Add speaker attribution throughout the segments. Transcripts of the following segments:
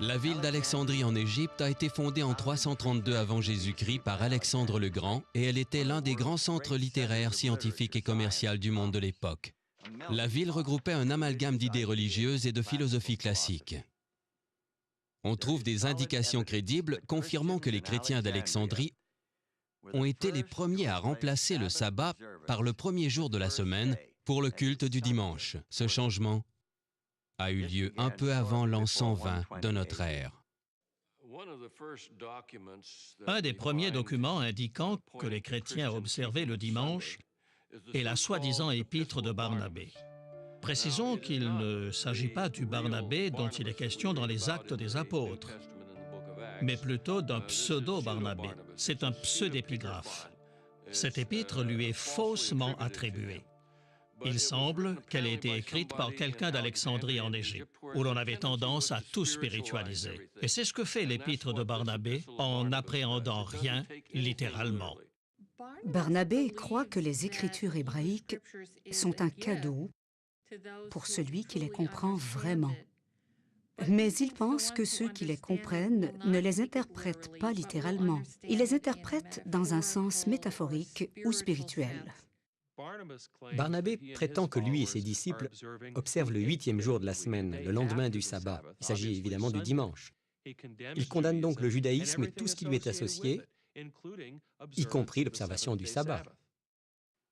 Speaker 1: La ville d'Alexandrie en Égypte a été fondée en 332 avant Jésus-Christ par Alexandre le Grand et elle était l'un des grands centres littéraires, scientifiques et commerciaux du monde de l'époque. La ville regroupait un amalgame d'idées religieuses et de philosophie classique. On trouve des indications crédibles confirmant que les chrétiens d'Alexandrie ont été les premiers à remplacer le sabbat par le premier jour de la semaine pour le culte du dimanche. Ce changement a eu lieu un peu avant l'an 120 de notre ère.
Speaker 2: Un des premiers documents indiquant que les chrétiens observaient le dimanche est la soi-disant épître de Barnabé. Précisons qu'il ne s'agit pas du Barnabé dont il est question dans les Actes des Apôtres, mais plutôt d'un pseudo-Barnabé. C'est un pseudépigraphe. Cette épître lui est faussement attribuée. Il semble qu'elle ait été écrite par quelqu'un d'Alexandrie en Égypte, où l'on avait tendance à tout spiritualiser. Et c'est ce que fait l'épître de Barnabé en n'appréhendant rien littéralement.
Speaker 3: Barnabé croit que les Écritures hébraïques sont un cadeau pour celui qui les comprend vraiment. Mais il pense que ceux qui les comprennent ne les interprètent pas littéralement. Ils les interprètent dans un sens métaphorique ou spirituel.
Speaker 4: Barnabé prétend que lui et ses disciples observent le 8e jour de la semaine, le lendemain du sabbat. Il s'agit évidemment du dimanche. Il condamne donc le judaïsme et tout ce qui lui est associé, y compris l'observation du sabbat.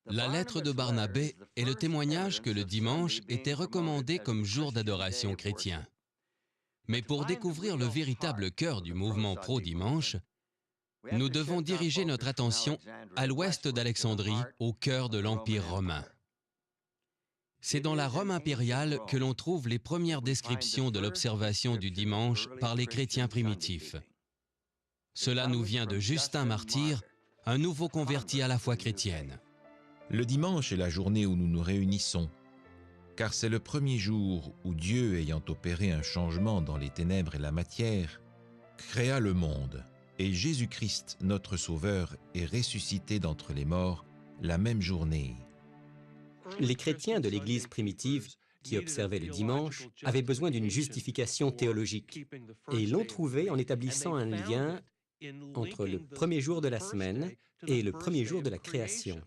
Speaker 1: La lettre de Barnabé est le témoignage que le dimanche était recommandé comme jour d'adoration chrétien. Mais pour découvrir le véritable cœur du mouvement pro-dimanche, nous devons diriger notre attention à l'ouest d'Alexandrie, au cœur de l'Empire romain. C'est dans la Rome impériale que l'on trouve les premières descriptions de l'observation du dimanche par les chrétiens primitifs. Cela nous vient de Justin Martyr, un nouveau converti à la foi chrétienne.
Speaker 5: Le dimanche est la journée où nous nous réunissons, car c'est le premier jour où Dieu, ayant opéré un changement dans les ténèbres et la matière, créa le monde. Et Jésus-Christ, notre Sauveur, est ressuscité d'entre les morts la même journée.
Speaker 4: Les chrétiens de l'Église primitive, qui observaient le dimanche, avaient besoin d'une justification théologique. Et ils l'ont trouvé en établissant un lien entre le premier jour de la semaine et le premier jour de la création.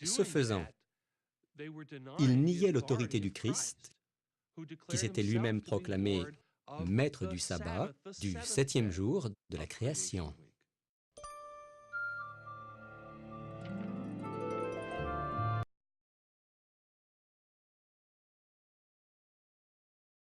Speaker 4: Ce faisant, ils niaient l'autorité du Christ, qui s'était lui-même proclamé maître du sabbat, du 7e jour de la création.